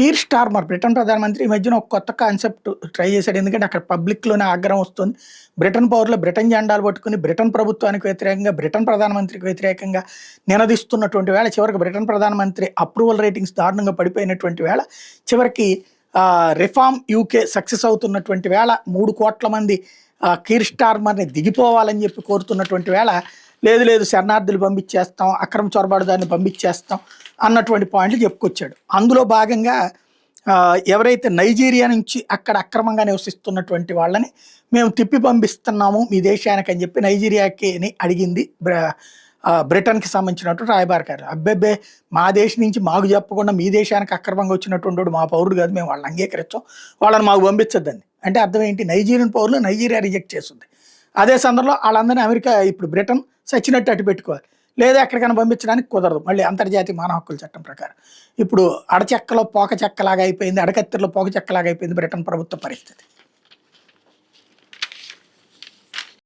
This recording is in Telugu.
కీర్ స్టార్మర్ బ్రిటన్ ప్రధానమంత్రి ఈ మధ్యన ఒక కొత్త కాన్సెప్ట్ ట్రై చేశాడు. ఎందుకంటే అక్కడ పబ్లిక్‌లోనే ఆగ్రహం వస్తుంది. బ్రిటన్ పౌరులు బ్రిటన్ జెండాలు పట్టుకొని బ్రిటన్ ప్రభుత్వానికి వ్యతిరేకంగా, బ్రిటన్ ప్రధానమంత్రికి వ్యతిరేకంగా నినదిస్తున్నటువంటి వేళ చివరికి బ్రిటన్ ప్రధానమంత్రి అప్రూవల్ రేటింగ్స్ దారుణంగా పడిపోయినటువంటి వేళ చివరికి రిఫార్మ్ యూకే సక్సెస్ అవుతున్నటువంటి వేళ 3,00,00,000 మంది కీర్ స్టార్మర్‌ని దిగిపోవాలని చెప్పి కోరుతున్నటువంటి వేళ లేదు లేదు శరణార్థులు పంపించేస్తాం, అక్రమ చొరబాటుదారుని పంపించేస్తాం అన్నటువంటి పాయింట్లు చెప్పుకొచ్చాడు. అందులో భాగంగా ఎవరైతే నైజీరియా నుంచి అక్కడ అక్రమంగా నివసిస్తున్నటువంటి వాళ్ళని మేము తిప్పి పంపిస్తున్నాము మీ దేశానికి అని చెప్పి నైజీరియాకి అడిగింది బ్రిటన్కి సంబంధించినటువంటి రాయబార కార్యాలయం. అబ్బెబ్బే మా దేశం నుంచి మాకు చెప్పకుండా మీ దేశానికి అక్రమంగా వచ్చినటువంటి మా పౌరుడు కాదు, మేము వాళ్ళని అంగీకరించాం, వాళ్ళని మాకు పంపించద్దండి. అంటే అర్థం ఏంటి? నైజీరియన్ పౌరులు నైజీరియా రిజెక్ట్ చేస్తుంది. అదే సందర్భంలో వాళ్ళందరినీ అమెరికా ఇప్పుడు బ్రిటన్ సచ్చినట్టు అటు పెట్టుకోవాలి, లేదా ఎక్కడికైనా పంపించడానికి కుదరదు. మళ్ళీ అంతర్జాతీయ మానవ హక్కుల చట్టం ప్రకారం ఇప్పుడు అడచెక్కలో పోక చెక్కలాగా అయిపోయింది, అడకత్తెరలో పోక చెక్కలాగా అయిపోయింది బ్రిటన్ ప్రభుత్వ పరిస్థితి.